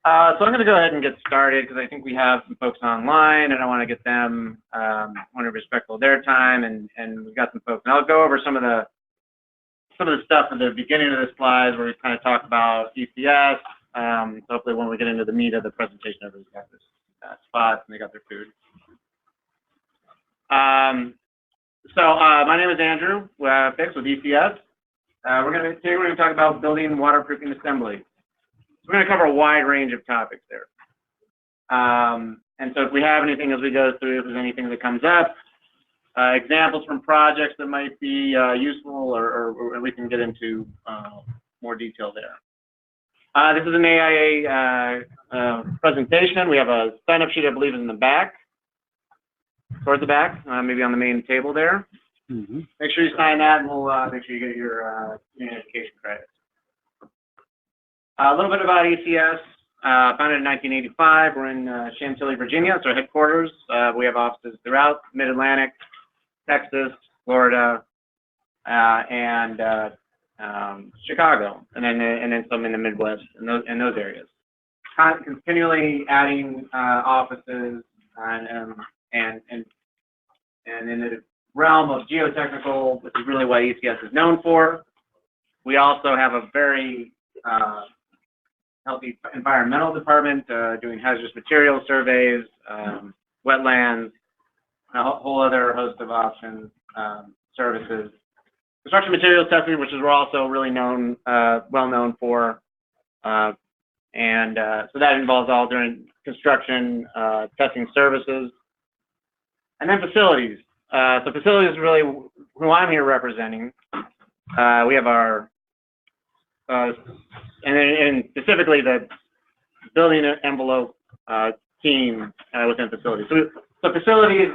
So I'm going to go ahead and get started because I think we have some folks online, and I want to get them, want to be respectful of their time, and we've got some folks. And I'll go over some of the stuff at the beginning of the slides where we kind of talk about ECS. So hopefully when we get into the meat of the presentation, everybody's got their spots and they got their food. My name is Andrew Fix with ECS. Today we're going to talk about building waterproofing assemblies. We're going to cover a wide range of topics there. And so if we have anything as we go through, if there's anything that comes up, examples from projects that might be useful, or we can get into more detail there. This is an AIA presentation. We have a sign-up sheet, I believe, in the back, towards the back, maybe on the main table there. Mm-hmm. Make sure you sign that, and we'll make sure you get your education credits. A little bit about ECS. Founded in 1985. We're in Chantilly, Virginia. It's our headquarters. We have offices throughout Mid-Atlantic, Texas, Florida, and Chicago, and then some in the Midwest and those areas. Continually adding offices, and in the realm of geotechnical, which is really what ECS is known for. We also have a very healthy environmental department doing hazardous material surveys, wetlands, a whole other host of options, services. Construction materials testing, which is we're also really known, well known for, so that involves all during construction testing services, and then facilities. So facilities is really who I'm here representing. We have our and specifically the building envelope team within facilities. So facilities,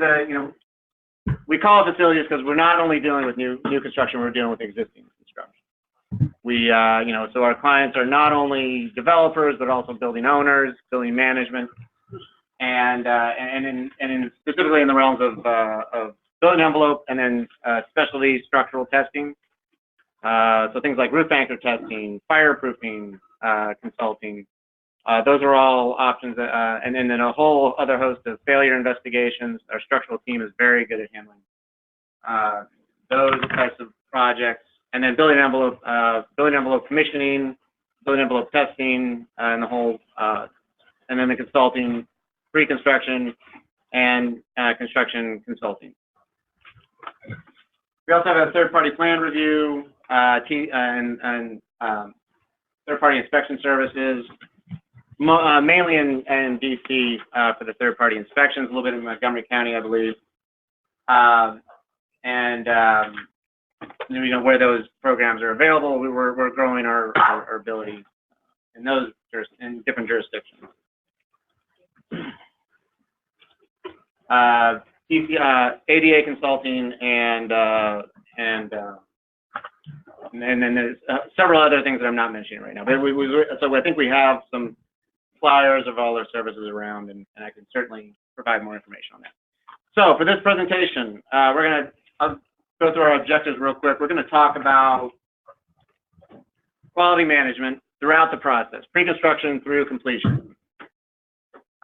we call it facilities because we're not only dealing with new construction, we're dealing with existing construction. We, so our clients are not only developers, but also building owners, building management, and specifically in the realms of building envelope, and then specialty structural testing. So things like roof anchor testing, fireproofing, consulting. Those are all options, and then a whole other host of failure investigations. Our structural team is very good at handling those types of projects. And then building envelope commissioning, building envelope testing, and the whole, and then the consulting, pre-construction, and construction consulting. We also have a third-party plan review and third-party inspection services, mainly in DC for the third-party inspections, a little bit in Montgomery County, I believe, where those programs are available. We're growing our ability in those in different jurisdictions. ADA consulting and then there's several other things that I'm not mentioning right now. But so I think we have some flyers of all our services around, and I can certainly provide more information on that. So for this presentation, I'll go through our objectives real quick. We're going to talk about quality management throughout the process, pre-construction through completion.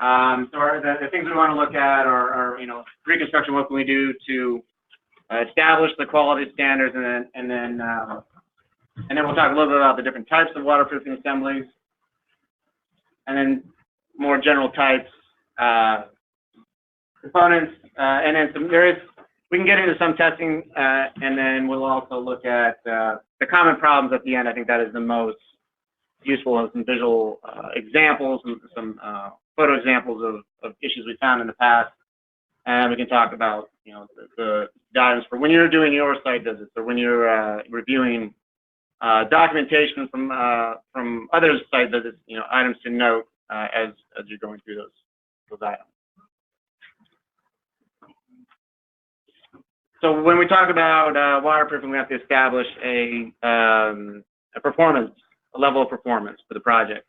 So the things we want to look at are pre-construction, what can we do to establish the quality standards, and then we'll talk a little bit about the different types of waterproofing assemblies, and then more general types, components, and then we can get into some testing, and then we'll also look at the common problems at the end. I think that is the most useful, and some visual examples, some photo examples of issues we found in the past, and we can talk about the guidance for when you're doing your site visits, or when you're reviewing documentation from other site visits, items to note as you're going through those items. So when we talk about waterproofing, we have to establish a level of performance for the project.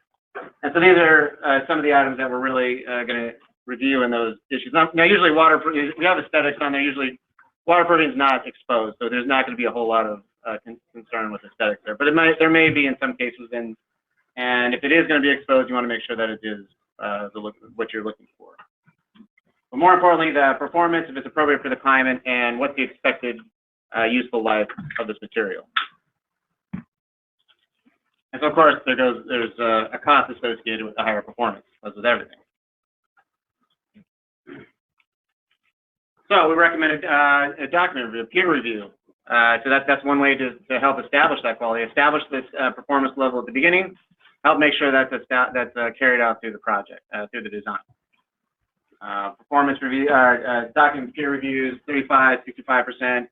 And so these are some of the items that we're really going to review in those issues. Now usually we have aesthetics on there. Usually waterproofing is not exposed, so there's not going to be a whole lot of concern with aesthetics there. But there may be in some cases in And if it is going to be exposed, you want to make sure that it is what you're looking for. But more importantly, the performance, if it's appropriate for the climate, and what's the expected useful life of this material. And so, of course, there's a cost associated with the higher performance, as with everything. So we recommended a document review, peer review. So that's one way to help establish that quality, establish this performance level at the beginning, help make sure that that's carried out through the project, through the design. Performance review, document peer reviews, 35, 65%,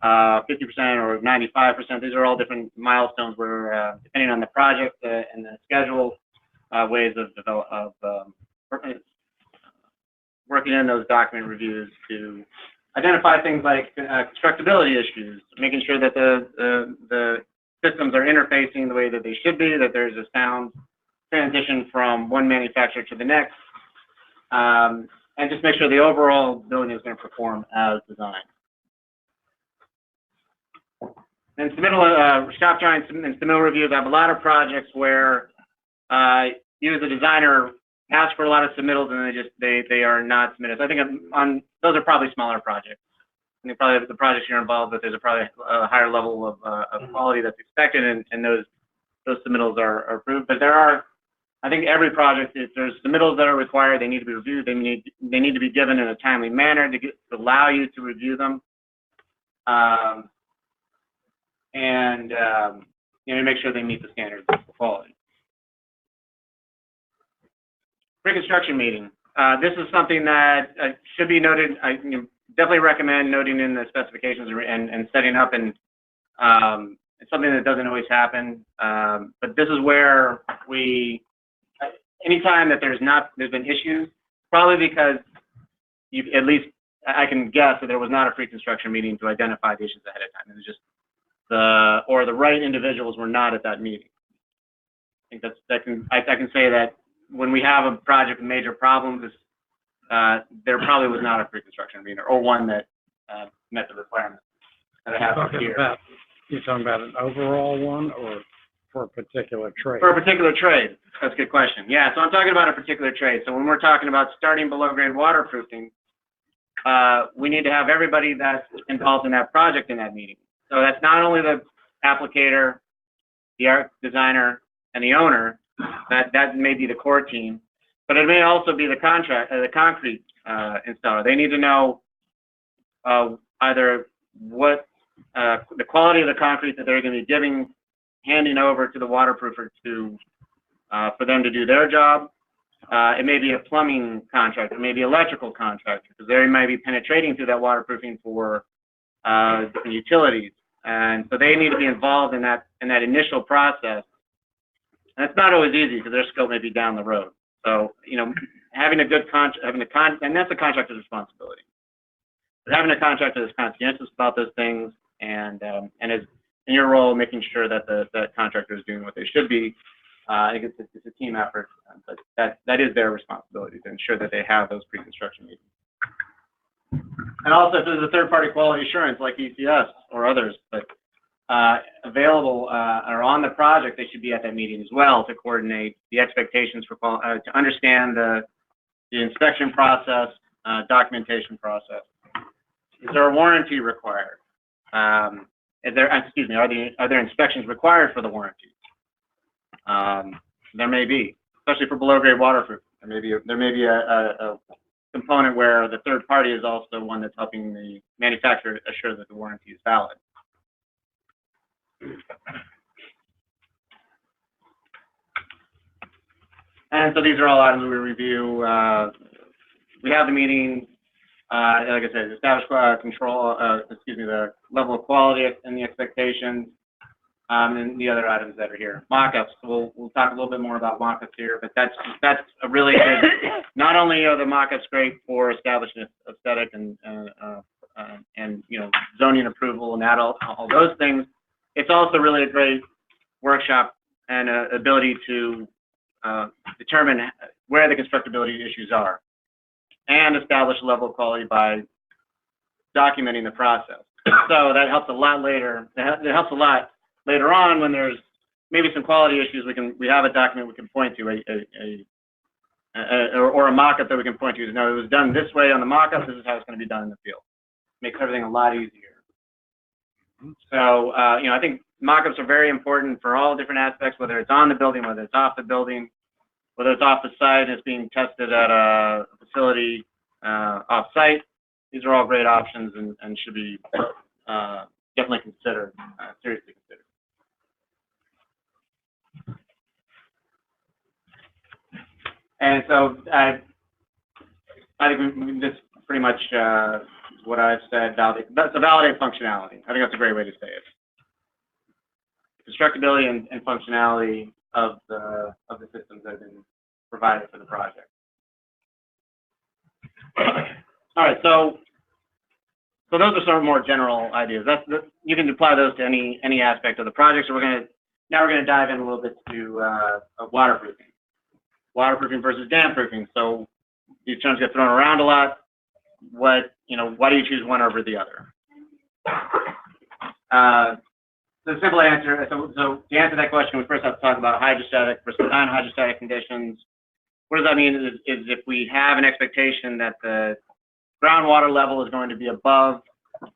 50% or 95%. These are all different milestones where, depending on the project and the schedule, ways of working in those document reviews to identify things like constructability issues, making sure that the systems are interfacing the way that they should be, that there's a sound transition from one manufacturer to the next, and just make sure the overall building is going to perform as designed. And submittal, shop drawing and submittal reviews. I have a lot of projects where you as a designer ask for a lot of submittals and they are not submitted. So I think those are probably smaller projects. I think probably the projects you're involved with, there's probably a higher level of quality that's expected, and those submittals are approved. But there are, I think every project, if there's submittals that are required, they need to be reviewed. They need to be given in a timely manner to allow you to review them. And make sure they meet the standards of quality. Pre-construction meeting. This is something that should be noted. I definitely recommend noting in the specifications and setting up, and it's something that doesn't always happen. But this is where anytime that there's been issues, probably because at least I can guess that there was not a pre-construction meeting to identify the issues ahead of time. It was just the right individuals were not at that meeting. I think I can say that when we have a project with major problems, there probably was not a pre-construction meeting or one that met the requirements that I have here. You're talking about an overall one or for a particular trade? For a particular trade. That's a good question. Yeah, so I'm talking about a particular trade. So when we're talking about starting below grade waterproofing, we need to have everybody that's involved in that project in that meeting. So that's not only the applicator, the art designer, and the owner. That may be the core team, but it may also be the concrete installer. They need to know either what the quality of the concrete that they're going to be handing over to the waterproofer for them to do their job. It may be a plumbing contractor, maybe electrical contractor, because they might be penetrating through that waterproofing for different utilities, and so they need to be involved in that initial process. And it's not always easy because their scope may be down the road. So having a good and that's the contractor's responsibility. But having a contractor that's conscientious about those things and is in your role making sure that the contractor is doing what they should be. I think it's a team effort, but that is their responsibility to ensure that they have those pre-construction meetings. And also, if there's a third-party quality assurance like ECS or others, but available or on the project, they should be at that meeting as well to coordinate the expectations for to understand the inspection process, documentation process. Is there a warranty required? Are there inspections required for the warranty? There may be, especially for below grade waterproof. There may be a component where the third party is also one that's helping the manufacturer assure that the warranty is valid. And so these are all items we review. We have the meeting, like I said, establish the level of quality and the expectations, and the other items that are here. Mock-ups. We'll talk a little bit more about mock-ups here, but that's a really good. Not only are the mock-ups great for establishing aesthetic and zoning approval and all those things, it's also really a great workshop and ability to determine where the constructability issues are and establish a level of quality by documenting the process. So that helps a lot later. It helps a lot later on when there's maybe some quality issues, we have a document we can point to, or a mock-up that we can point to. No, it was done this way on the mock-up. This is how it's going to be done in the field. Makes everything a lot easier. So, you know, I think mock-ups are very important for all different aspects, whether it's on the building, whether it's off the building, whether it's off the site and it's being tested at a facility off-site. These are all great options and should be definitely considered, seriously considered. And so I think this pretty much what I've said. That's a validate functionality. I think that's a great way to say it. Constructability and functionality of the systems that have been provided for the project. All right, so those are some more general ideas. You can apply those to any aspect of the project. So now we're gonna dive in a little bit to waterproofing. Waterproofing versus damp-proofing. So these terms get thrown around a lot. Why do you choose one over the other? The simple answer, so to answer that question, we first have to talk about hydrostatic versus non-hydrostatic conditions. What does that mean is if we have an expectation that the groundwater level is going to be above the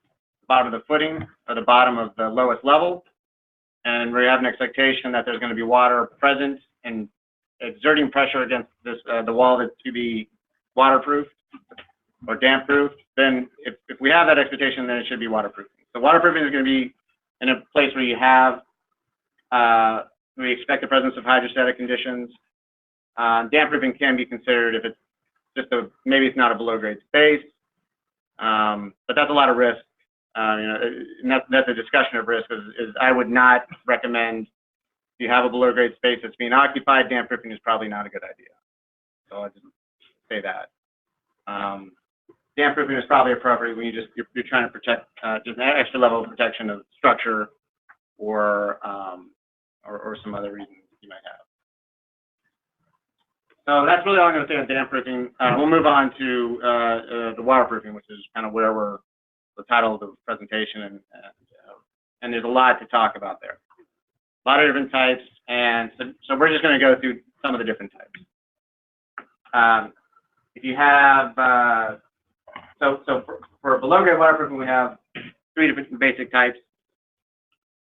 bottom of the footing or the bottom of the lowest level, and we have an expectation that there's going to be water present and exerting pressure against the wall to be waterproofed or damp-proofed, then if we have that expectation, then it should be waterproofing. So waterproofing is going to be in a place where you have, we expect the presence of hydrostatic conditions. Damp-proofing can be considered if it's just maybe it's not a below-grade space, but that's a lot of risk. And that's a discussion of risk. Is I would not recommend if you have a below-grade space that's being occupied, damp-proofing is probably not a good idea. So I'll just say that. Damp-proofing is probably appropriate when you're trying to protect just an extra level of protection of structure or some other reasons you might have. So that's really all I'm going to say on damp-proofing. We'll move on to the waterproofing, which is kind of the title of the presentation, and there's a lot to talk about there. A lot of different types, and so we're just going to go through some of the different types. If you have, for below-grade waterproofing, we have 3 different basic types: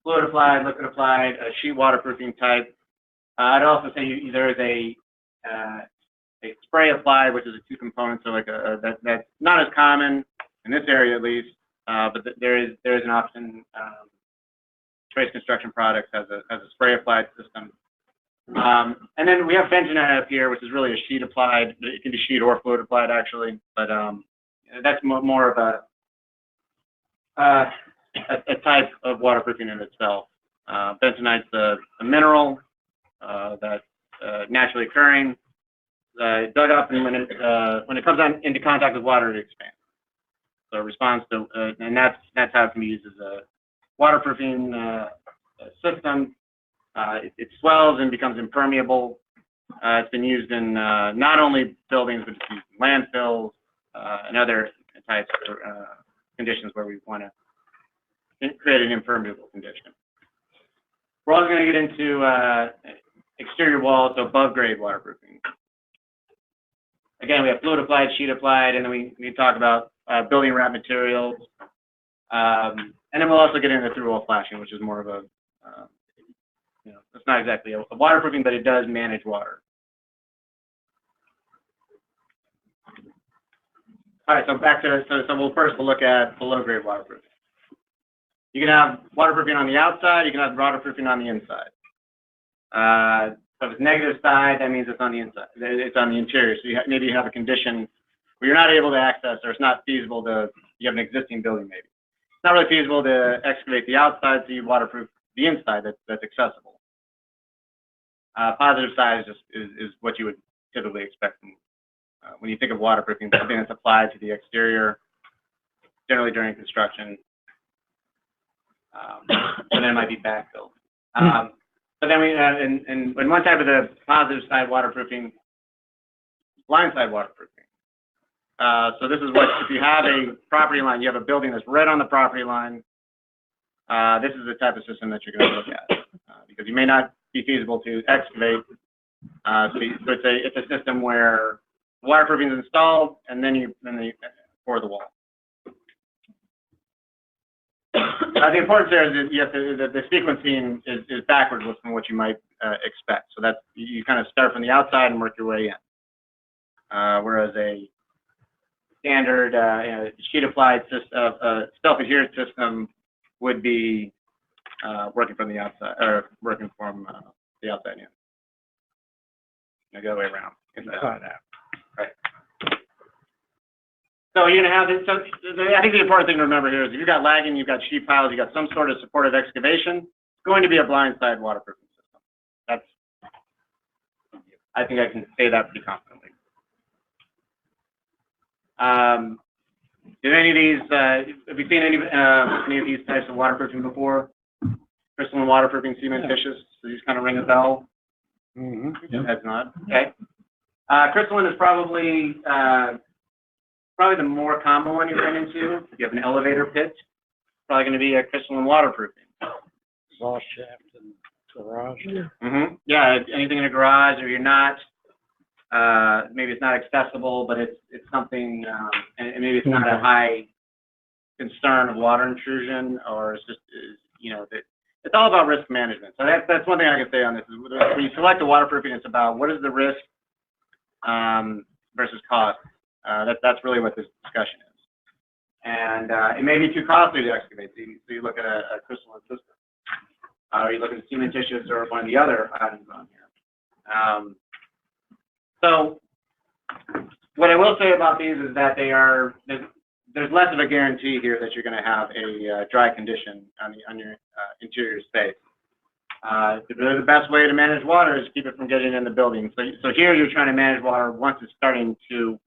fluid applied, liquid applied, a sheet waterproofing type. I'd also say there is a spray applied, which is a 2 components, so like that's not as common in this area at least, but there is an option. Preconstruction products has a spray applied system, and then we have bentonite up here, which is really a sheet applied. It can be sheet or fluid applied actually, but that's more of a type of waterproofing in itself. Bentonite's a mineral that's naturally occurring, dug up, and when it comes into contact with water, it expands. So it responds to, and that's how it can be used as a waterproofing system. It swells and becomes impermeable. It's been used in not only buildings, but it's used in landfills and other types of conditions where we want to create an impermeable condition. We're also going to get into exterior walls, so above grade waterproofing. Again, we have fluid applied, sheet applied, and then we talk about building wrap materials. And then we'll also get into through-wall flashing, which is more of a, it's not exactly a waterproofing, but it does manage water. All right, so back to, so we'll look at below-grade waterproofing. You can have waterproofing on the outside, you can have waterproofing on the inside. So if it's negative side, that means it's on the inside, it's on the interior. So maybe you have a condition where you're not able to access, or it's not feasible you have an existing building maybe. It's not really feasible to excavate the outside, so you waterproof the inside that's accessible. Positive side is what you would typically expect when you think of waterproofing, something that's applied to the exterior, generally during construction, and then it might be backfilled. But then we have, in one type of the positive side waterproofing, blind side waterproofing. So this is what, if you have a property line, you have a building that's right on the property line, this is the type of system that you're going to look at. Because you may not be feasible to excavate. So it's a system where waterproofing is installed, and then you pour the wall. The importance there is that you have to, the sequencing is backwards from what you might expect. So that's, you kind of start from the outside and work your way in. Whereas a standard sheet applied system, self-adhered system would be working from the outside, or working from the outside in. The other way around. Inside out. Right. So you're going to have this. So I think the important thing to remember here is if you've got lagging, you've got sheet piles, you've got some sort of supportive excavation, it's going to be a blindside waterproofing system. That's, I think I can say that pretty confidently. Did any of these, have you seen any of these types of waterproofing before? Crystalline waterproofing, cementitious, so these kind of ring a bell? Mm-hmm. Yeah. That's not, okay. Crystalline is probably the more common one you run into. If you have an elevator pit, it's probably going to be a crystalline waterproofing. Exhaust shaft and garage. Mm-hmm. Yeah, anything in a garage, or you're not, maybe it's not accessible, but it's something, and maybe it's not a high concern of water intrusion, or it's just, you know, it's all about risk management. So that's one thing I can say on this. Is when you select a waterproofing, it's about what is the risk versus cost. That's really what this discussion is. And it may be too costly to excavate, so you look at a crystalline system. Or you look at cementitious or one of the other items on here. So what I will say about these is that there's less of a guarantee here that you're going to have a dry condition on your interior space. The best way to manage water is to keep it from getting in the building. So here you're trying to manage water once it's starting to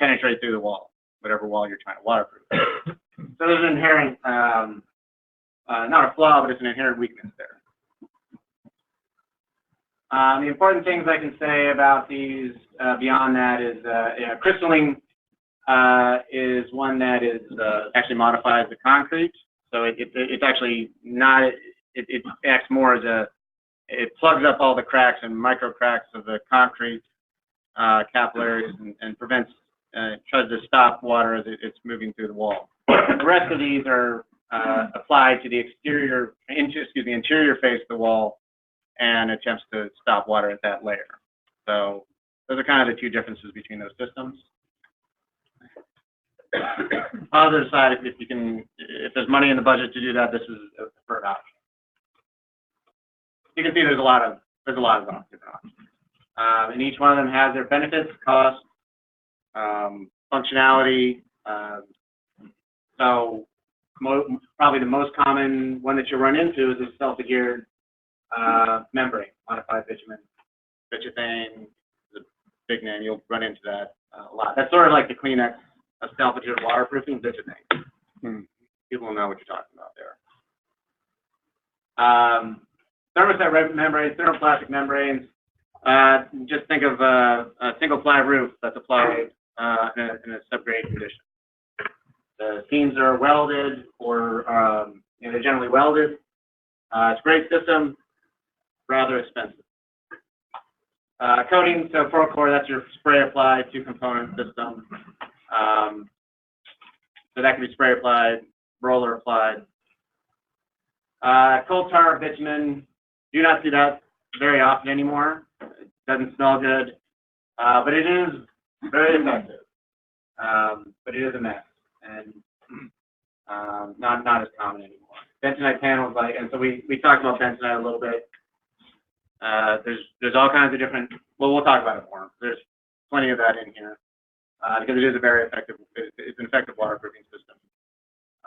penetrate through the wall, whatever wall you're trying to waterproof. So there's an inherent, not a flaw, but it's an inherent weakness there. The important things I can say about these beyond that is crystalline is one that is actually modifies the concrete. So it's actually not, it acts more as it plugs up all the cracks and micro cracks of the concrete capillaries and prevents, tries to stop water as it's moving through the wall. The rest of these are applied to the interior face of the wall and attempts to stop water at that layer. So those are kind of the two differences between those systems. On the other side, if there's money in the budget to do that, this is a preferred option. You can see there's a lot of different options. And each one of them has their benefits, cost, functionality. So probably the most common one that you run into is a self-adhered membrane, modified bitumen. Bitumen is a big name. You'll run into that a lot. That's sort of like the Kleenex of self-adhered waterproofing, bitumen. People will know what you're talking about there. Thermoset membranes, thermoplastic membranes. Just think of a single-ply roof that's applied in a subgrade condition. The seams are welded, or they're generally welded. It's a great system, rather expensive. Coating, so core, that's your spray applied, two-component system. So that can be spray applied, roller applied. Coal tar bitumen, do not see that very often anymore. It doesn't smell good, but it is very effective. But it is a mess, and not as common anymore. Bentonite panels, and so we talked about bentonite a little bit. There's all kinds of different. Well, we'll talk about it more. There's plenty of that in here because it is a very effective. It's an effective waterproofing system,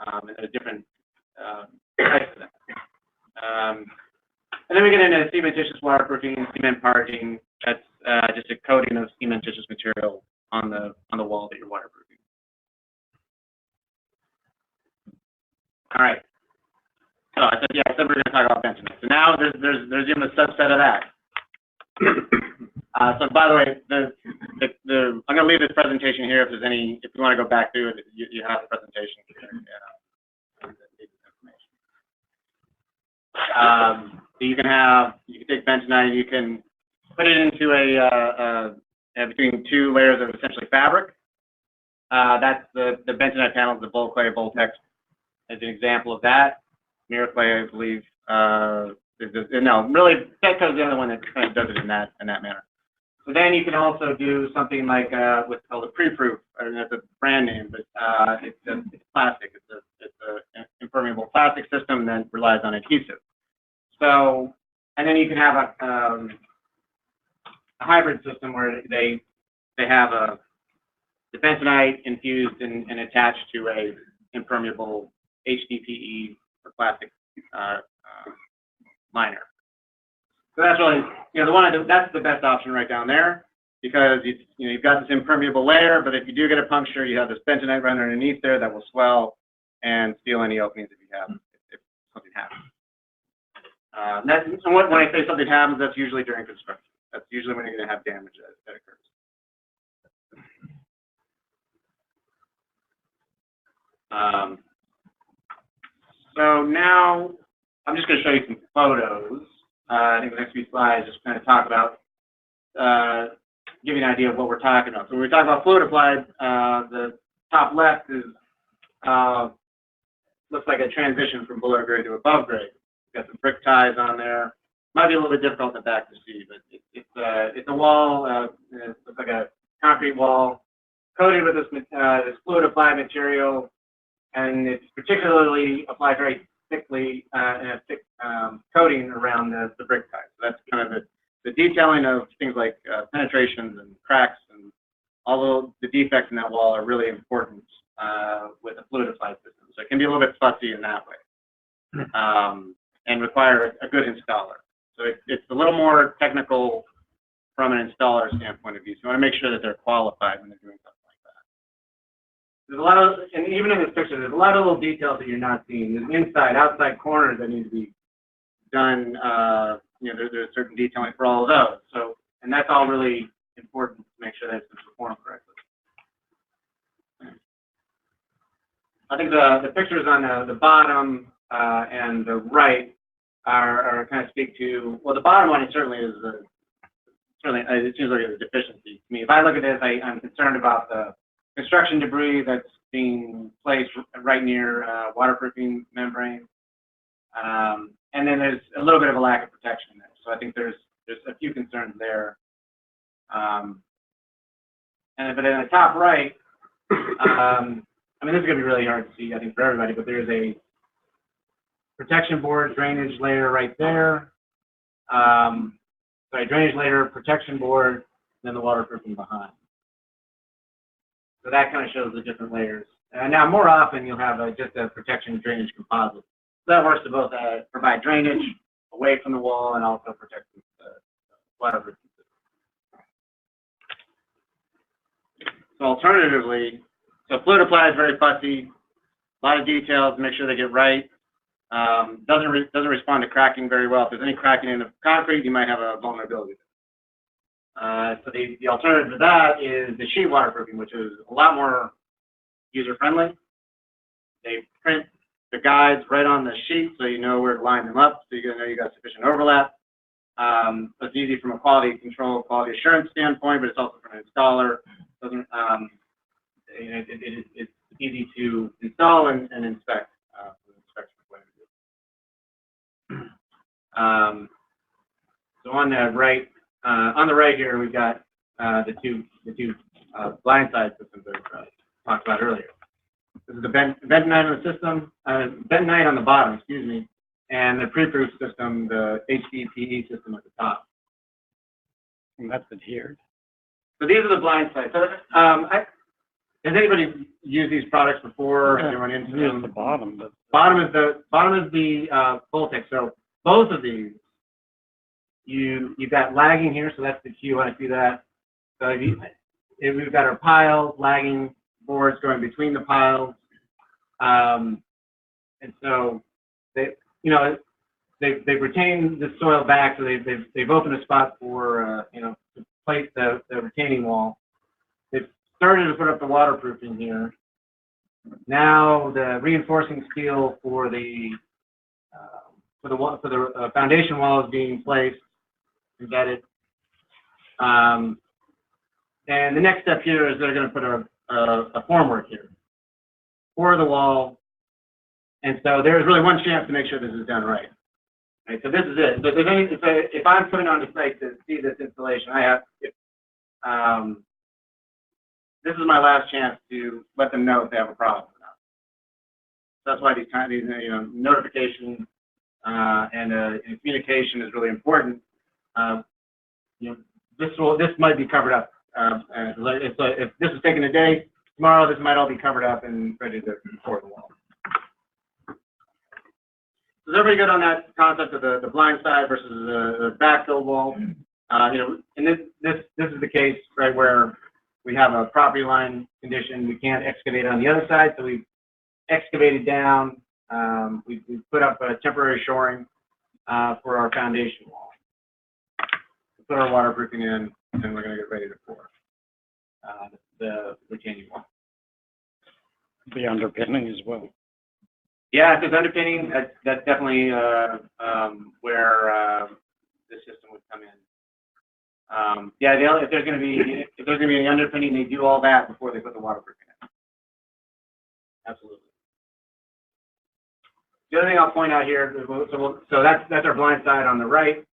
and there's different types of them. And then we get into cementitious waterproofing, cement parging. That's just a coating of cementitious material on the wall that you're waterproofing. All right. So I said we're going to talk about bentonite. So now there's even a subset of that. So by the way, I'm going to leave this presentation here. If you want to go back through it, you have the presentation here. So you can take bentonite and you can put it into between two layers of essentially fabric. That's the bentonite panels, the bowl clay, Boltex as an example of that. Mirror clay, I believe, no, really, Petco's the other one that kind of does it in that manner. So then you can also do something like what's called a pre-proof. I don't know if it's a brand name, but it's plastic. It's an impermeable plastic system that relies on adhesive. So, and then you can have a hybrid system where they have the bentonite infused and attached to a impermeable HDPE or plastic liner. So that's really, that's the best option right down there, because you've got this impermeable layer, but if you do get a puncture, you have this bentonite running underneath there that will swell and seal any openings if you have, if something happens. And when I say something happens, that's usually during construction. That's usually when you're going to have damage that occurs. So now I'm just going to show you some photos. I think the next few slides just kind of talk about, give you an idea of what we're talking about. So when we talk about fluid applied, the top left is looks like a transition from below grade to above grade. We've got some brick ties on there. Might be a little bit difficult in the back to see, but it's a wall. It looks like a concrete wall coated with this fluid applied material, and it's particularly applied very thickly in a thick coating around the brick ties. So that's kind of the detailing of things like penetrations and cracks, and all the defects in that wall are really important with a fluid applied system. So it can be a little bit fussy in that way, and require a good installer. So it's a little more technical from an installer standpoint of view. So you want to make sure that they're qualified when they're doing something like that. There's a lot of, and even in this picture, there's a lot of little details that you're not seeing. There's inside, outside corners that need to be done. There's certain detailing for all of those. So, and that's all really important to make sure that it's performed correctly. I think the pictures on the bottom and the right are kind of speak to, well, the bottom one certainly is it seems like a deficiency to me. If I look at this, I'm concerned about the construction debris that's being placed right near waterproofing membrane, and then there's a little bit of a lack of protection there. So I think there's a few concerns there. But in the top right, I mean, this is going to be really hard to see, I think, for everybody, but there's a protection board drainage layer right there. Drainage layer, protection board, then the waterproofing behind. So that kind of shows the different layers. Now, more often, you'll have just a protection drainage composite. So that works to both provide drainage away from the wall and also protect the waterproofing system. So alternatively, fluid applied is very fussy, a lot of details, make sure they get right. Doesn't respond to cracking very well. If there's any cracking in the concrete, you might have a vulnerability. So the alternative to that is the sheet waterproofing, which is a lot more user-friendly. They print the guides right on the sheet, so you know where to line them up, so you know you got sufficient overlap. So it's easy from a quality control, quality assurance standpoint, but it's also from an installer. It's easy to install and inspect. So on the right here, we've got the two blindside systems that I talked about earlier. This is the bentonite on the system, bentonite on the bottom, excuse me, and the pre-proof system, the HDPE system at the top. And that's adhered. So these are the blindside. So has anybody used these products before? Yeah, Anyone into the bottom, but bottom is the Voltex. So both of these, you've got lagging here, so that's the cue. I see that. So if we've got our piles, lagging boards going between the piles, and so they've retained the soil back, so they've opened a spot for to place the retaining wall. They've started to put up the waterproofing here. Now the reinforcing steel for the foundation wall is being placed, embedded. And the next step here is they're going to put a formwork here for the wall. And so there's really one chance to make sure this is done right. Right, so this is it. So if I'm putting on the site to see this installation, this is my last chance to let them know if they have a problem or not. That's why these notification and communication is really important. This might be covered up. If this is taking a day, tomorrow this might all be covered up and ready to pour the wall. Is everybody good on that concept of the blind side versus the backfill wall? And this is the case right where we have a property line condition. We can't excavate on the other side, so we've excavated down. We put up a temporary shoring for our foundation wall. We put our waterproofing in, and then we're going to get ready to pour the retaining wall. The underpinning as well. Yeah, if there's underpinning, that's definitely where the system would come in. Yeah, if there's going to be any underpinning, they do all that before they put the waterproofing in. Absolutely. The other thing I'll point out here, so that's our blind side on the right.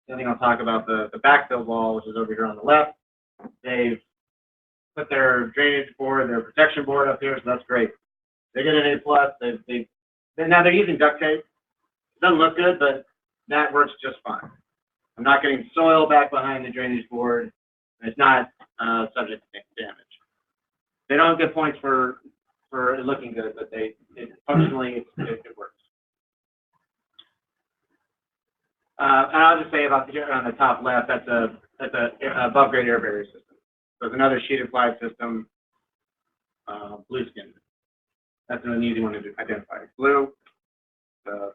The other thing I'll talk about the backfill wall, which is over here on the left. They've put their drainage board, their protection board up here, so that's great. They get an A+. Now they're using duct tape. It doesn't look good, but that works just fine. I'm not getting soil back behind the drainage board. It's not subject to damage. They don't get points for it looking good, but functionally it works. And I'll just say about on the top left, that's a above grade air barrier system. So it's another sheet applied system, blue skin. That's an easy one to identify. Blue skin. So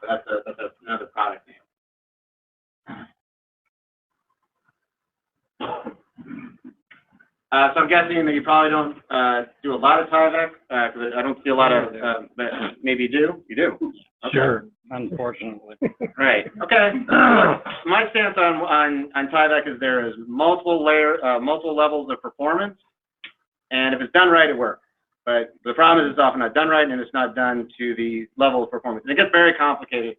that's another product name. So I'm guessing that you probably don't do a lot of Tyvek, because I don't see a lot of. Maybe you do. You do. Okay. Sure. Unfortunately. Right. Okay. My stance on Tyvek is there is multiple levels of performance, and if it's done right, it works. But the problem is it's often not done right, and it's not done to the level of performance. And it gets very complicated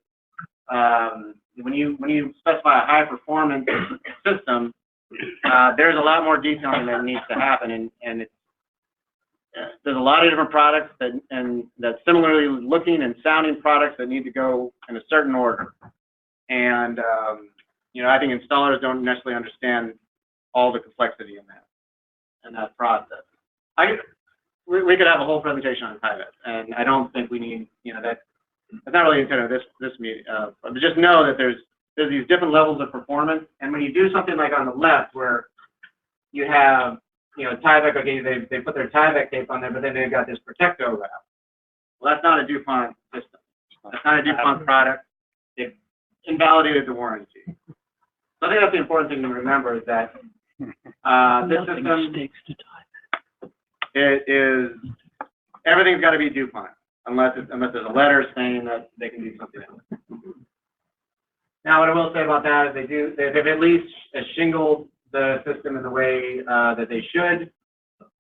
when you specify a high performance system. There's a lot more detailing that needs to happen, and there's a lot of different products that similarly looking and sounding products that need to go in a certain order. And I think installers don't necessarily understand all the complexity in that process. We could have a whole presentation on Tyvek, and I don't think we need that's not really the intent of this meeting. But just know that there's these different levels of performance, and when you do something like on the left where you have Tyvek, okay, they put their Tyvek tape on there, but then they've got this Protecto wrap. Well, that's not a DuPont system. That's not a DuPont product. It invalidated the warranty. So I think that's the important thing to remember is that this system, it is, everything's got to be DuPont unless there's a letter saying that they can do something else. Now, what I will say about that is they've at least shingled the system in the way that they should.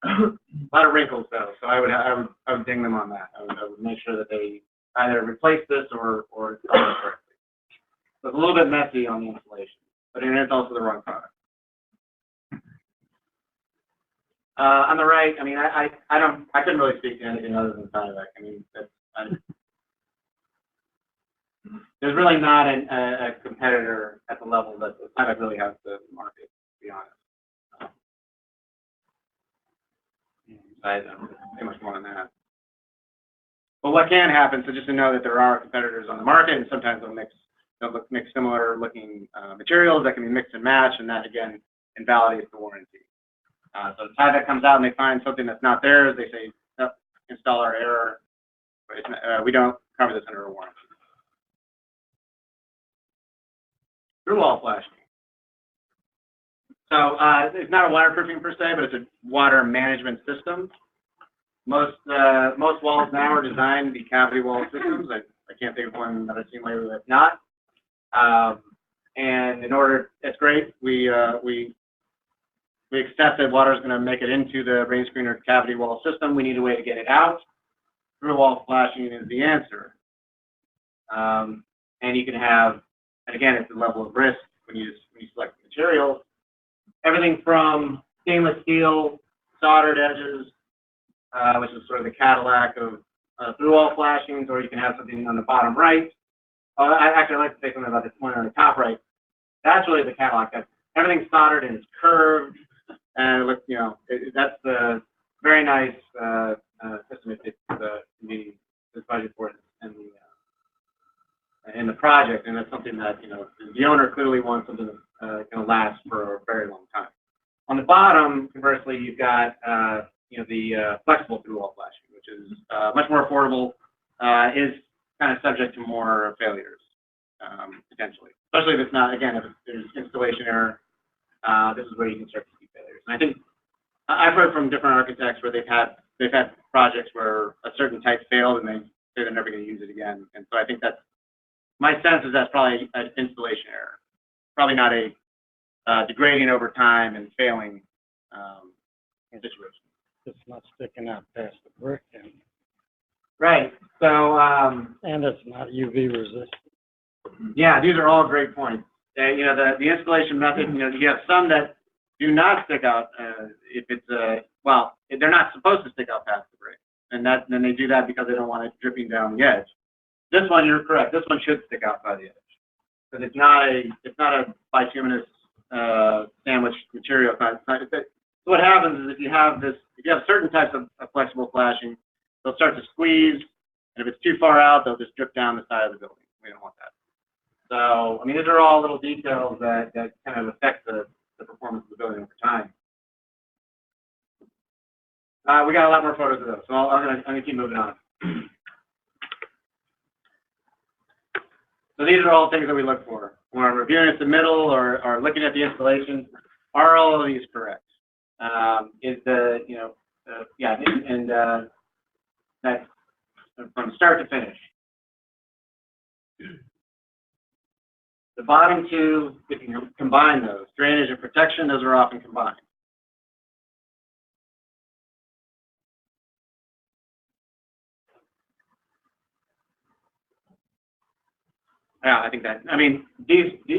A lot of wrinkles though, so I would ding them on that. I would make sure that they either replace this or install it correctly. So it's a little bit messy on the installation, but it is also the wrong product. On the right, I mean, I couldn't really speak to anything other than Tyvek. I mean, there's really not a competitor at the level that Tyvek really has to market, to be honest. I don't say much more on that. But what can happen, so just to know that there are competitors on the market, and sometimes they'll mix similar looking materials that can be mixed and matched, and that again invalidates the warranty. So the Tyvek comes out and they find something that's not theirs, they say, oh, installer error, but we don't cover this under a warranty. Through wall flashing. So it's not a waterproofing per se, but it's a water management system. Most walls now are designed to be cavity wall systems. I I can't think of one that I've seen lately that's not. And in order, it's great. We accept that water is going to make it into the rain screener cavity wall system. We need a way to get it out. Through wall flashing is the answer. And you can have, and again, it's a level of risk when you select the materials. Everything from stainless steel, soldered edges, which is sort of the Cadillac of through wall flashings, or you can have something on the bottom right. Actually, I'd like to say something about this one on the top right. That's really the Cadillac. That's everything's soldered and it's curved, and it looks, that's the very nice system it fits the budget for it in the project, and that's something that the owner clearly wants something that's going to last for a very long time. On the bottom, conversely, you've got the flexible through wall flashing, which is much more affordable, is kind of subject to more failures potentially, especially if it's not, again, if there's installation error. This is where you can start to see failures. And I think I've heard from different architects where they've had projects where a certain type failed and they say they're never going to use it again. And so I think that's, my sense is that's probably an installation error, probably not a degrading over time and failing situation. It's not sticking out past the brick, and right. So and it's not UV resistant. Yeah, these are all great points. The installation method. You have some that do not stick out if it's well, they're not supposed to stick out past the brick, and then they do that because they don't want it dripping down the edge. This one, you're correct. This one should stick out by the edge because it's not a bituminous sandwich material. So what happens is if you have certain types of flexible flashing, they'll start to squeeze, and if it's too far out, they'll just drip down the side of the building. We don't want that. So, I mean, these are all little details that kind of affect the performance of the building over time. We got a lot more photos of those, so I'm gonna keep moving on. So these are all things that we look for when we're reviewing a submittal or looking at the installation. Are all of these correct? Is that's from start to finish. The bottom two, if you combine those, drainage and protection, those are often combined. Yeah, I think that, I mean,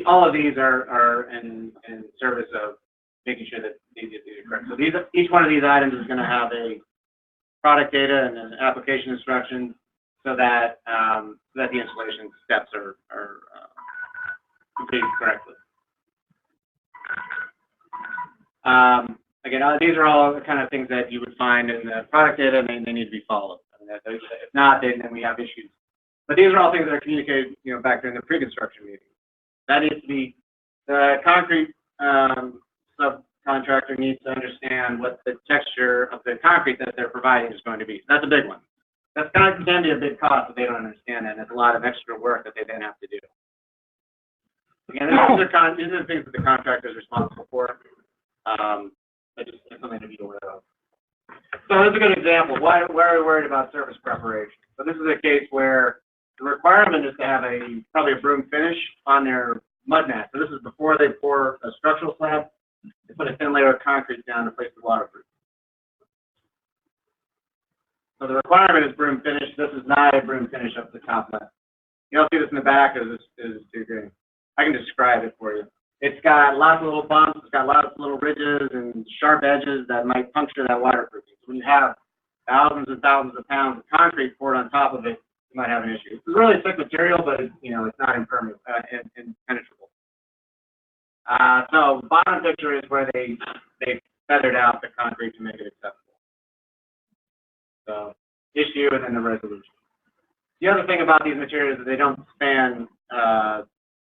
all of these are in service of making sure that these are correct. So each one of these items is going to have a product data and an application instruction so that the installation steps are completed correctly. Again, these are all the kind of things that you would find in the product data, and they need to be followed. I mean, if not, then we have issues. But these are all things that are communicated, back during the pre-construction meeting. That needs to be, the concrete subcontractor needs to understand what the texture of the concrete that they're providing is going to be. So that's a big one. That's can be a big cost if they don't understand that, and it's a lot of extra work that they then have to do. Again, these are things that the contractor is responsible for. But just something to be aware of. So here's a good example. Why are we worried about surface preparation? So this is a case where the requirement is to have probably a broom finish on their mud mat. So this is before they pour a structural slab. They put a thin layer of concrete down to place the waterproof. So the requirement is broom finish. This is not a broom finish up the top left. You don't see this in the back, because this is too green. I can describe it for you. It's got lots of little bumps. It's got lots of little ridges and sharp edges that might puncture that waterproofing. So when you have thousands and thousands of pounds of concrete poured on top of it, you might have an issue. It's a really thick material, but it's not impermeable and impenetrable. So the bottom picture is where they feathered out the concrete to make it acceptable. So issue and then the resolution. The other thing about these materials is they don't span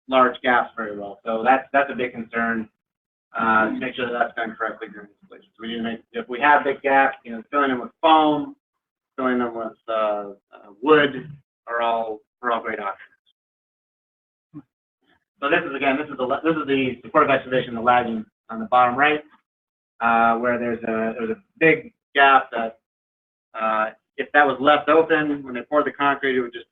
large gaps very well. So that's a big concern. To make sure that that's done correctly during installation. So we need to make, if we have big gaps, filling them with foam, filling them with wood are all great options. So this is the supportive excavation, the lagging on the bottom right, where there's a big gap that if that was left open when they poured the concrete, it would just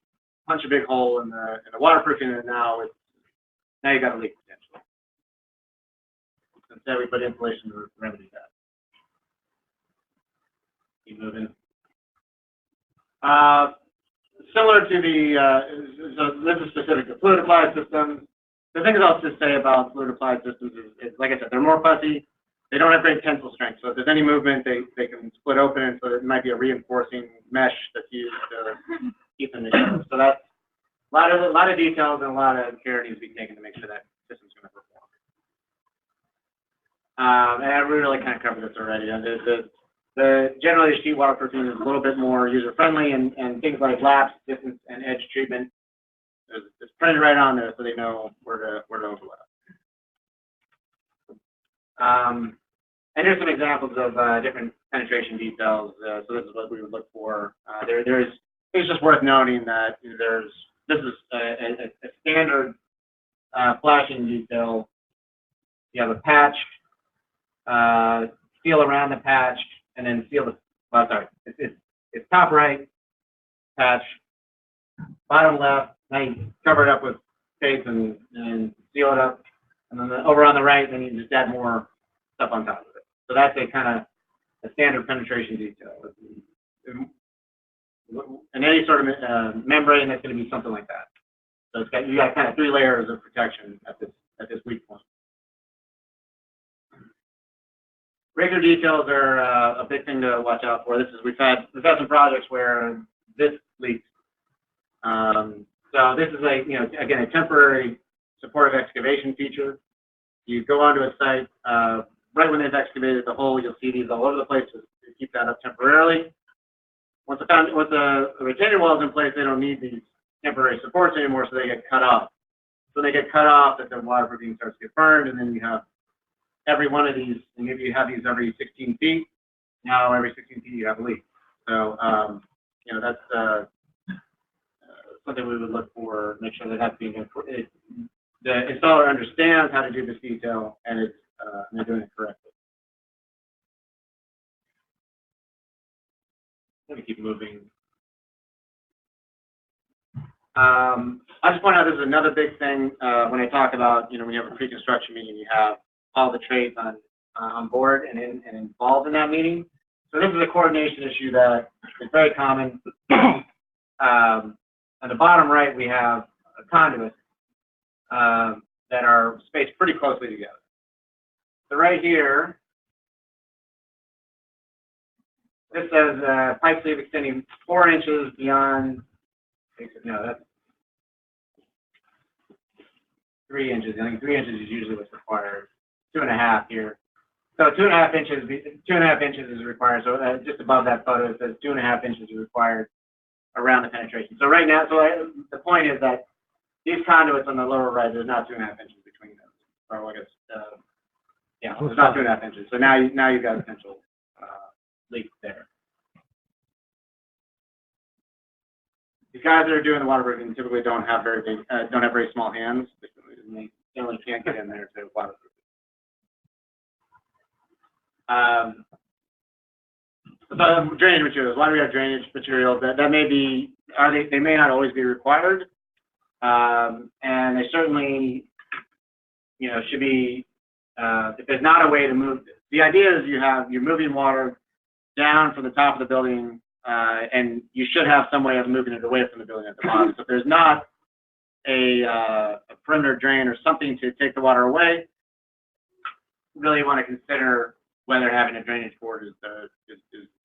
punch a big hole in the waterproofing, and now you got a leak potentially. Instead, we put insulation to remedy that. Keep moving. Similar to the, so this is specific to fluid applied systems. The things I'll just say about fluid applied systems is, like I said, they're more fuzzy. They don't have great tensile strength. So if there's any movement, they can split open, and so it might be a reinforcing mesh that's used to keep them together. So that's a lot of details and a lot of care needs to be taken to make sure that system's going to perform. And we really kind of covered this already. And generally, sheet waterproofing is a little bit more user-friendly, and things like lapse, distance, and edge treatment is printed right on there, so they know where to overlap. And here's some examples of different penetration details. So this is what we would look for. It's just worth noting that this is a standard flashing detail. You have a patch, seal around the patch, and then seal the. Oh, sorry, it's top right patch, bottom left. Now you cover it up with tape and seal it up, and then over on the right, then you just add more stuff on top of it. So that's a kind of a standard penetration detail. And any sort of membrane, that's going to be something like that. So you got kind of 3 layers of protection at this weak point. Regular details are a big thing to watch out for. We've had some projects where this leaks. So this is again a temporary supportive excavation feature. You go onto a site right when they've excavated the hole. You'll see these all over the place to keep that up temporarily. Once the retaining wall is in place, they don't need these temporary supports anymore, so they get cut off. So they get cut off, that the waterproofing starts to get burned, and then you have every one of these, and maybe you have these every 16 feet. Now every 16 feet you have a leak. So that's something we would look for, make sure that that's being the installer understands how to do this detail, and they're doing it correctly. Let me keep moving. I just point out this is another big thing when I talk about, when you have a pre-construction meeting, you have all the trades on board and involved in that meeting. So this is a coordination issue that is very common. On the bottom right, we have a conduit that are spaced pretty closely together. So right here, this says pipe sleeve extending 4 inches beyond, no, that's 3 inches. I think 3 inches is usually what's required. 2.5 here. So 2.5 inches. 2.5 inches is required. So just above that photo, it says 2.5 inches is required around the penetration. So right now, the point is that these conduits on the lower right, there's not 2.5 inches between them. Or I guess, yeah, there's not 2.5 inches. So now you've got a potential leak there. These guys that are doing the waterproofing typically don't have very small hands. They generally can't get in there to waterproof it. So drainage materials. Why do we have drainage materials? That may be, they may not always be required, and they certainly, should be. If there's not a way to move, the idea is you're moving water down from the top of the building, and you should have some way of moving it away from the building at the bottom. So if there's not a perimeter drain or something to take the water away, you really want to consider whether having a drainage board is the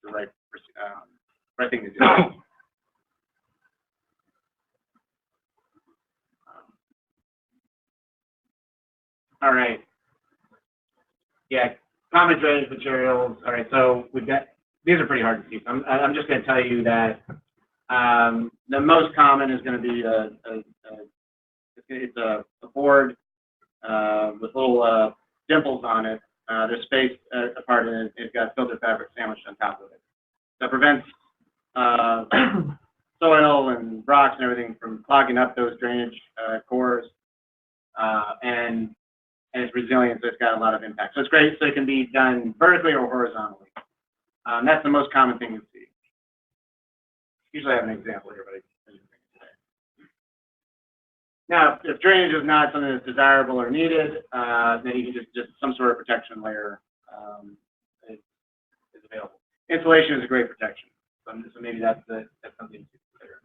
right thing to do. All right. Yeah, common drainage materials. All right, so these are pretty hard to see. I'm just going to tell you that the most common is going to be it's a board with little dimples on it. They're spaced apart, and it's got filter fabric sandwiched on top of it. That prevents soil and rocks and everything from clogging up those drainage cores, and it's resilient, so it's got a lot of impact. So it's great, so it can be done vertically or horizontally. That's the most common thing you see. Usually I have an example here, but I didn't bring it today. Now, if drainage is not something that's desirable or needed, then you can just some sort of protection layer is available. Insulation is a great protection, so maybe that's something to consider.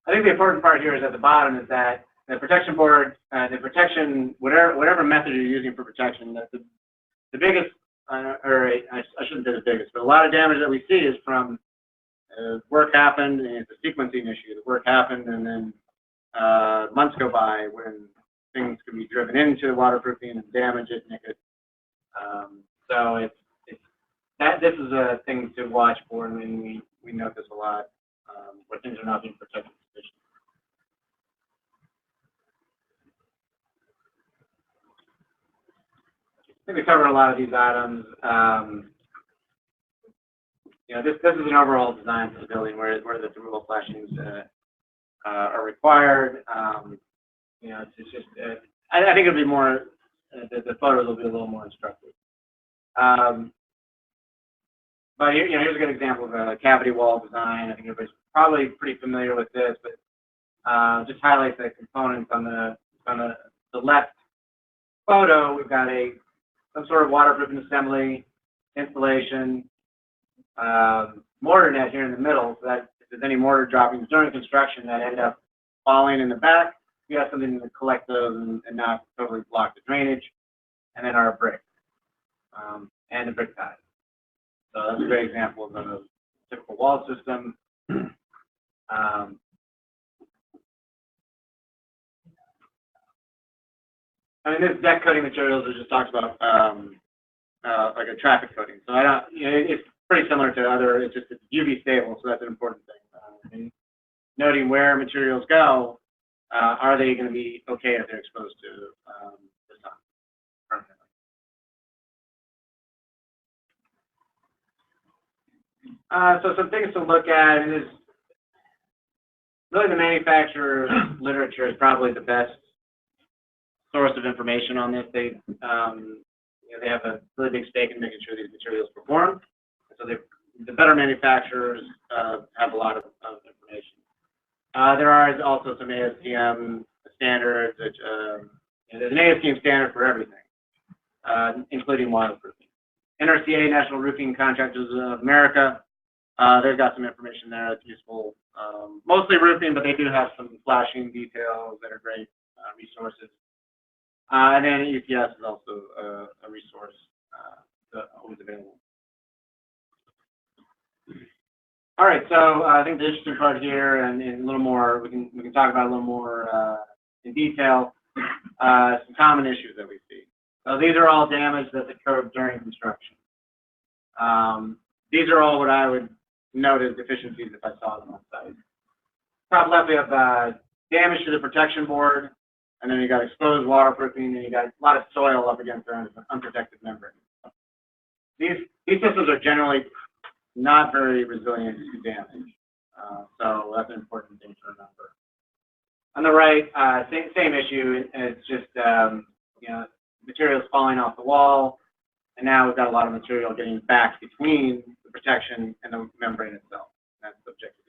I think the important part here is at the bottom is that the protection board, the protection, whatever method you're using for protection, that the biggest, I shouldn't say the biggest, but a lot of damage that we see is from work happened, and it's a sequencing issue. The work happened, and then months go by when things can be driven into the waterproofing and damage it, nick it. So this is a thing to watch for, and we note this a lot where things are not being protected sufficiently. I think we covered a lot of these items. This is an overall design for the building where the through-hole flashings are required. It's just I think it'll be more the photos will be a little more instructive. But here's a good example of a cavity wall design. I think everybody's probably pretty familiar with this, but just highlight the components on the left photo. We've got some sort of waterproofing assembly, insulation, mortar net here in the middle, so that if there's any mortar droppings during construction that end up falling in the back, we have something to collect those and not totally block the drainage. And then our brick and the brick ties. So that's a great example of a typical wall system. This deck coating materials are just talked about like a traffic coating. So it's pretty similar to other. It's UV stable, so that's an important thing. Noting where materials go, are they going to be okay if they're exposed to the sun permanently? So some things to look at is really the manufacturer's literature is probably the best source of information on this. They have a really big stake in making sure these materials perform. So the better manufacturers have a lot of information. There are also some ASTM standards. There's an ASTM standard for everything, including waterproofing. NRCA, National Roofing Contractors of America, they've got some information there that's useful. Mostly roofing, but they do have some flashing details that are great resources. And then EPS is also a resource always available. All right, so I think the interesting part here, and a little more, we can talk about a little more in detail, some common issues that we see. So these are all damage that's occurred during construction. These are all what I would note as deficiencies if I saw them on site. Top left, we have damage to the protection board, and then you got exposed waterproofing, and you got a lot of soil up against their unprotected membrane. These systems are generally not very resilient to damage, so that's an important thing to remember. On the right, same issue. It's just materials falling off the wall, and now we've got a lot of material getting back between the protection and the membrane itself. That's subject to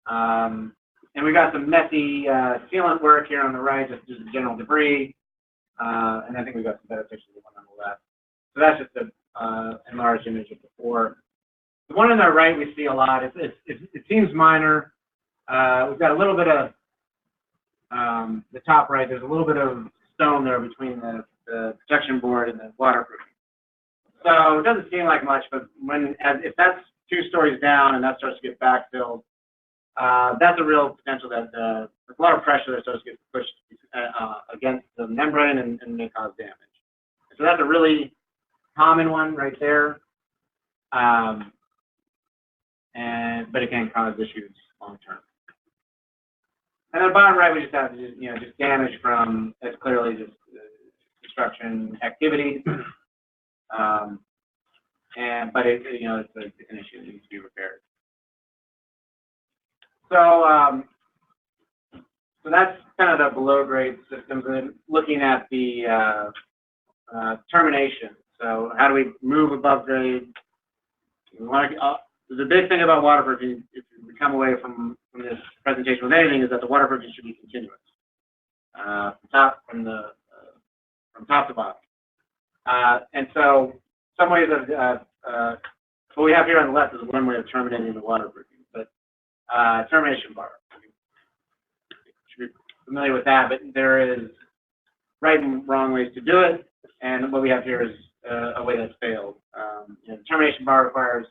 damage. And we got some messy sealant work here on the right, just general debris, and I think we've got some better pictures of the one on the left. So that's just an enlarged image of before. The one on the right we see a lot. It seems minor. We've got a little bit of the top right. There's a little bit of stone there between the protection board and the waterproofing. So it doesn't seem like much, but if that's 2 stories down and that starts to get backfilled, that's a real potential that there's a lot of pressure that starts to get pushed against the membrane and may cause damage. So that's a really common one right there, but it can cause issues long term. And then bottom right, we just have just damage from it's clearly just construction activity, but it's an issue that needs to be repaired. So that's kind of the below grade systems, and then looking at the termination. So how do we move above grade? We want to the big thing about waterproofing, if we come away from this presentation with anything, is that the waterproofing should be continuous, from top to bottom. And so some ways of what we have here on the left is one way of terminating the waterproofing, but termination bar. You should be familiar with that, but there is right and wrong ways to do it, and what we have here is a way that's failed. The termination bar requires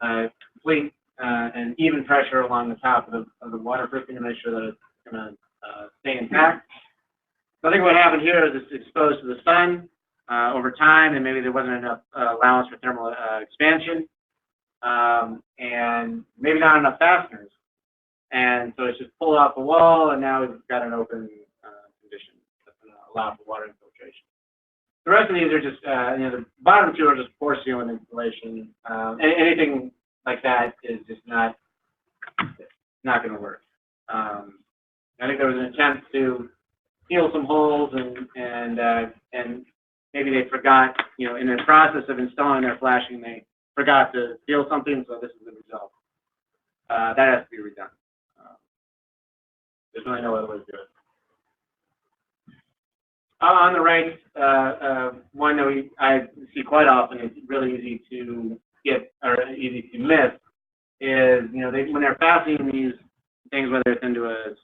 complete and even pressure along the top of the waterproofing to make sure that it's going to stay intact. So I think what happened here is it's exposed to the sun over time, and maybe there wasn't enough allowance for thermal expansion, and maybe not enough fasteners. And so it's just pulled off the wall, and now we've got an open condition that's going to allow for water infiltration. The rest of these are just, the bottom two are just pour sealant insulation. Anything like that is just not going to work. I think there was an attempt to seal some holes, and maybe they forgot, in the process of installing their flashing, they forgot to seal something, so this is the result. That has to be redone. There's really no other way to do it. On the right, one that I see quite often, it's really easy to get or easy to miss, is when they're fastening these things, whether it's into a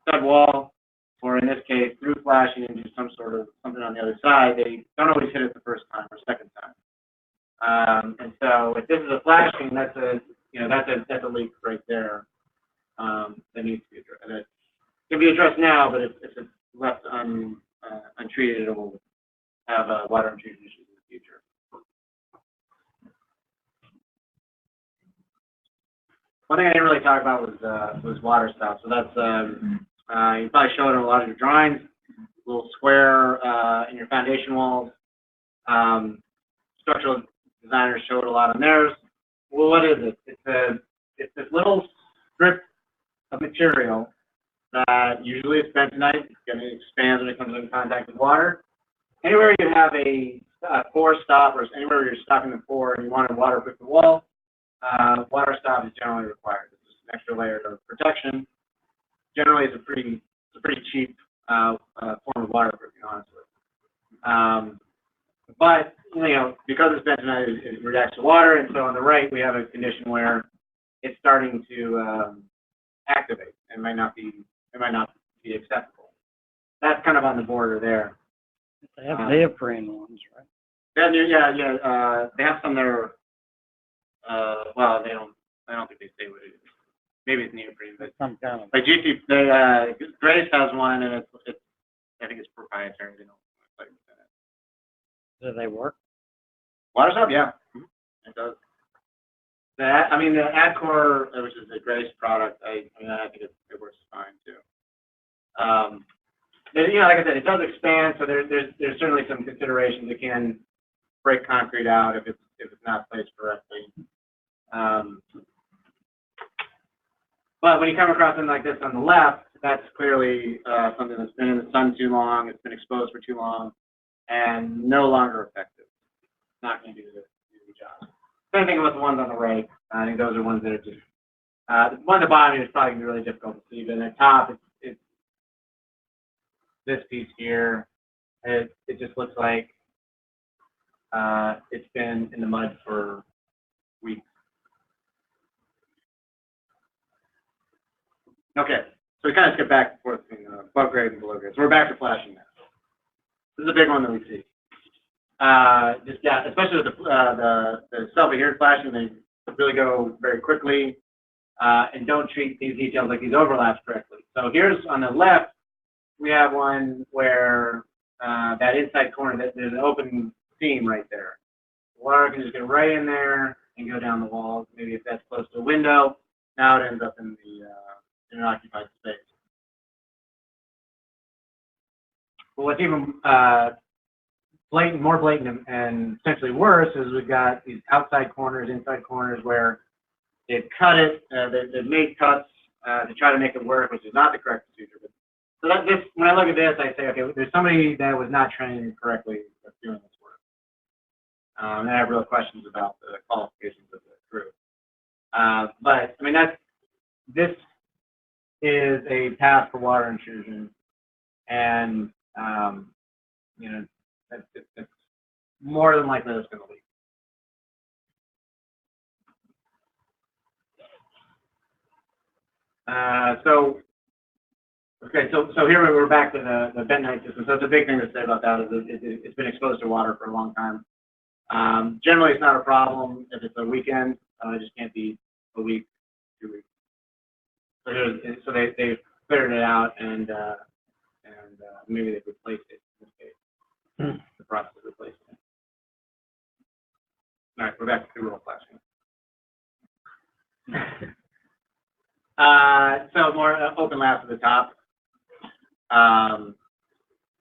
stud wall or in this case through flashing into some sort of something on the other side, they don't always hit it the first time or second time. And so if this is a flashing, that's a leak right there that needs to be addressed. That can be addressed now, but if it's left untreated, it will have water intrusion issues in the future. One thing I didn't really talk about was water stop. So that's you probably showed in a lot of your drawings, a little square in your foundation walls. Structural designers showed a lot on theirs. Well, what is it? It's this little strip of material that usually is bentonite. It expands when it comes in contact with water. Anywhere you have a pour stop, or anywhere you're stopping the pour and you want to waterproof the wall, water stop is generally required. It's just an extra layer of protection. Generally, it's a pretty cheap form of waterproofing, honestly. But because it's bentonite, it reacts to water, and so on the right we have a condition where it's starting to activate. It might not be acceptable. That's kind of on the border there. They have neoprene ones, right? They have some that are. Well, they don't. I don't think they say what it is. Maybe it's neoprene, but some kind of. like GC, Grace has one, and it's. I think it's proprietary. They don't play with it. Do they work? Water stop, yeah, it does. The Adcore, which is the Grace product, I think it works fine too. Like I said, it does expand, so there's certainly some considerations. It can break concrete out if it's not placed correctly. But when you come across something like this on the left, that's clearly something that's been in the sun too long, it's been exposed for too long, and no longer effective. It's not going to do the job. Same thing with the ones on the right. I think those are ones that are just, the one at the bottom is probably going to be really difficult to see, but at the top, it's this piece here. It just looks like it's been in the mud for weeks. Okay, so we kind of skip back and forth between above grade and below grade. So we're back to flashing now. This is a big one that we see. Especially with the self-adhering flashing, they really go very quickly and don't treat these details like these overlaps correctly. So here's on the left, we have one where that inside corner, there's an open seam right there. Water can just get right in there and go down the wall. Maybe if that's close to a window, now it ends up in an occupied space. But what's even more blatant and essentially worse is we've got these outside corners, inside corners where they've cut it, they've made cuts to try to make it work, which is not the correct procedure. But so when I look at this, I say, okay, there's somebody that was not trained correctly that's doing this work. And I have real questions about the qualifications of the crew. But I mean, this is a path for water intrusion, and you know, it's more than likely it's going to leak. So here we're back to the bentonite system. So it's a big thing to say about that is it's been exposed to water for a long time. Generally, it's not a problem if it's a weekend. It just can't be a week, 2 weeks. So they've cleared it out, and maybe they've replaced it in this case. The process of replacing it. All right, we're back to roll flashing. So more open laps at the top.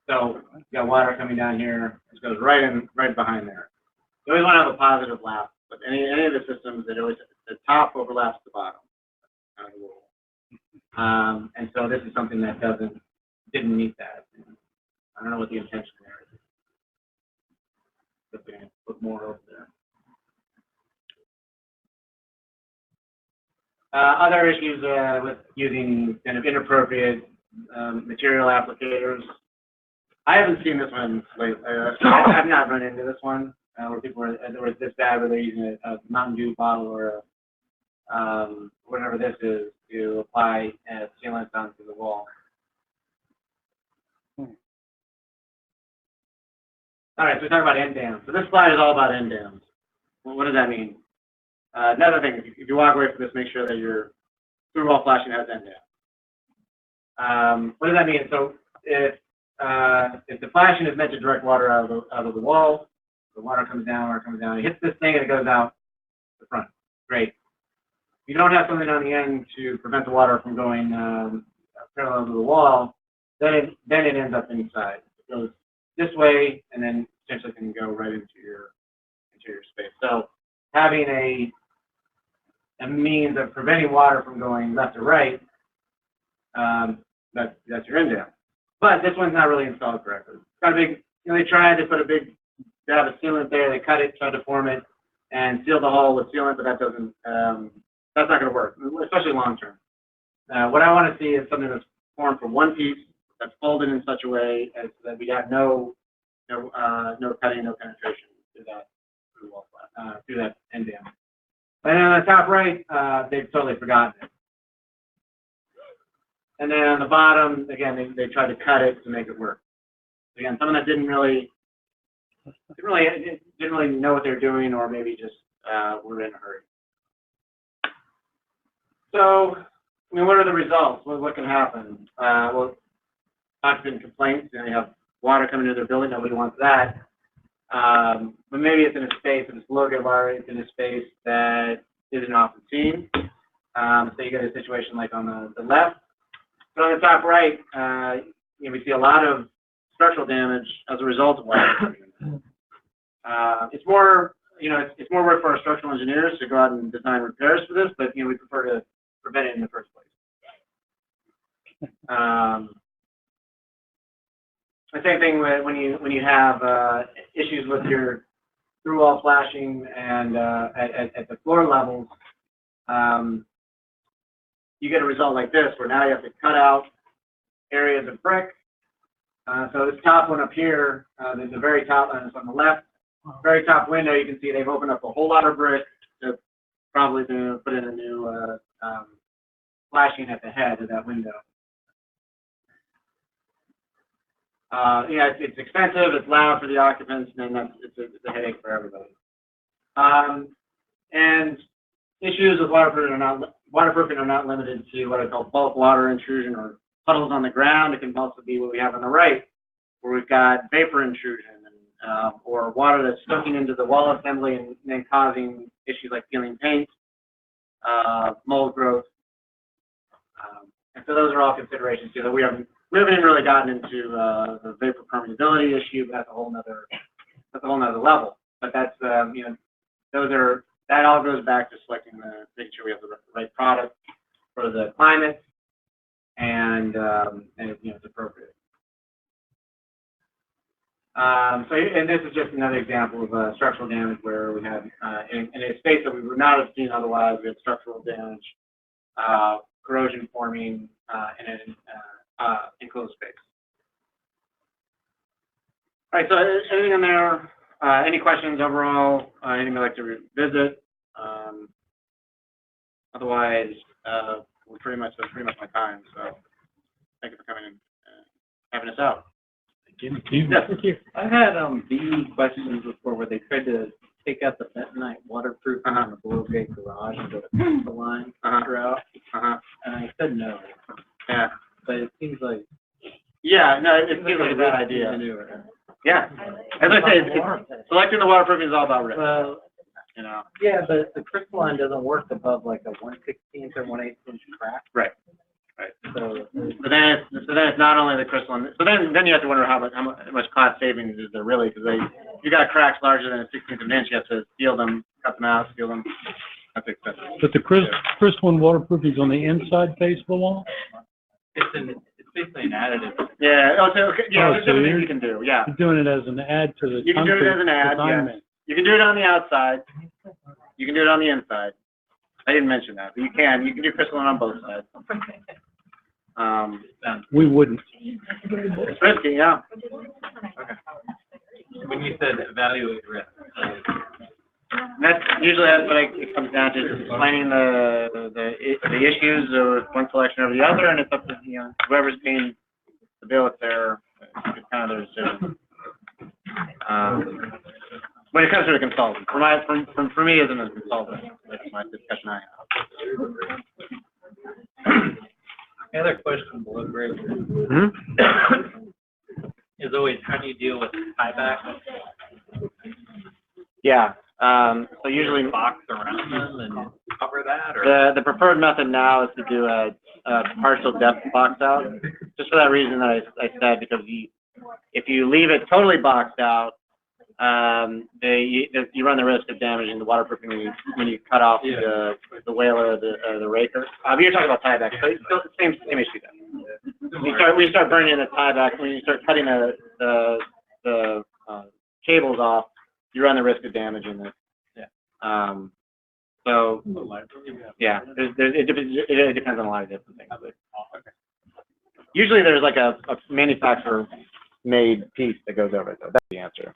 So you got water coming down here. It goes right behind there. You always want to have a positive lap, but any of the systems, that always the top overlaps the bottom. Kind of the rule. And so this is something that didn't meet that. I don't know what the intention there is. But we can put more over there. Other issues with using kind of inappropriate material applicators. I haven't seen this one lately. I've not run into this one where people were this bad where they're using a Mountain Dew bottle or whatever this is to apply sealant onto the wall. All right, so we're talking about end dams. So this slide is all about end dams. Well, what does that mean? Another thing, if you walk away from this, make sure that your through wall flashing has end dam. What does that mean? So if the flashing is meant to direct water out of the wall, the water comes down, it hits this thing and it goes out the front. Great. If you don't have something on the end to prevent the water from going parallel to the wall, then it ends up inside. It goes this way, and then potentially can go right into your space. So having a means of preventing water from going left or right, that's your end dam. But this one's not really installed correctly. It's got a big, they tried to put a big dab of sealant there, they cut it, tried to form it, and seal the hole with sealant, but that doesn't, that's not going to work, especially long term. What I want to see is something that's formed from one piece, that's folded in such a way as that we have no cutting, no penetration through that end dam. And then on the top right, they've totally forgotten it. And then on the bottom, again, they tried to cut it to make it work. Again, someone that didn't really know what they're doing, or maybe just were in a hurry. So, I mean, what are the results? What can happen? Well, occupant complaints, and they have water coming into their building. Nobody wants that. But maybe it's in a space, if it's low grade water, it's in a space that isn't often seen. So you get a situation like on the left. So on the top right, we see a lot of structural damage as a result of water. It's more, it's more work for our structural engineers to go out and design repairs for this, but we prefer to prevent it in the first place. The same thing when you have issues with your through wall flashing and at the floor levels, you get a result like this, where now you have to cut out areas of brick. So this top one up here, the very top, and it's on the left, very top window, you can see they've opened up a whole lot of brick to probably to put in a new flashing at the head of that window. It's expensive, it's loud for the occupants, and it's a headache for everybody. And issues with waterproofing are not limited to what I call bulk water intrusion or puddles on the ground. It can also be what we have on the right, where we've got vapor intrusion, and, or water that's soaking into the wall assembly and then causing issues like peeling paint, mold growth. And so those are all considerations too that we haven't even really gotten into the vapor permeability issue, but that's a whole nother level. But that's that all goes back to making sure we have the right product for the climate, and it's appropriate. And this is just another example of structural damage where we had, in a space that we would not have seen otherwise, we had structural damage, corrosion forming in an enclosed space. All right, so anything in there? Any questions overall? Anything you'd like to revisit? Otherwise, that's pretty much my time. So thank you for coming in and having us out. Thank you. I've had B questions before where they tried to take out the bentonite waterproofing on the below grade garage and go to the line throughout. And I said no. Yeah. But it seems like no, it seems like a bad idea. Yeah. As I say, selecting the waterproofing is all about risk. Well, You know. yeah, but the crystalline doesn't work above like a 1/16 or 1/8 inch crack. Right. So So then it's not only the crystalline. So then you have to wonder how much cost savings is there really, because you got cracks larger than a 1/16 of an inch. You have to seal them, cut them out, seal them. That's expensive. But the crystalline waterproofing is on the inside face of the wall? it's basically an additive. Yeah. Okay. Yeah. Oh, There's so different things you're- you can do. Yeah. You're doing it as an add to the You can do it as an add. Yeah. assignment. You can do it on the outside. You can do it on the inside. I didn't mention that, but you can. You can do crystalline on both sides. We wouldn't. It's risky, yeah. When you said evaluate risk, That's what it comes down to, explaining the issues of one selection over the other, and it's up to whoever's paying the bill. It's kind of their decision. When it comes to a consultant, for me as a consultant, that's my discussion I have. another question below grade is always how do you deal with tieback? Yeah. So usually Box around them and cover that, or the preferred method now is to do a partial depth box out, just for that reason that I said, because if you leave it totally boxed out, you run the risk of damaging the waterproofing when you cut off the whaler or the raker. But you're talking about tieback, so it's still the same issue then. When you start burning the tieback, when you start cutting the cables off, you run the risk of damaging it. So yeah, it depends on a lot of different things. But usually there's like a manufacturer made piece that goes over it, though. That's the answer.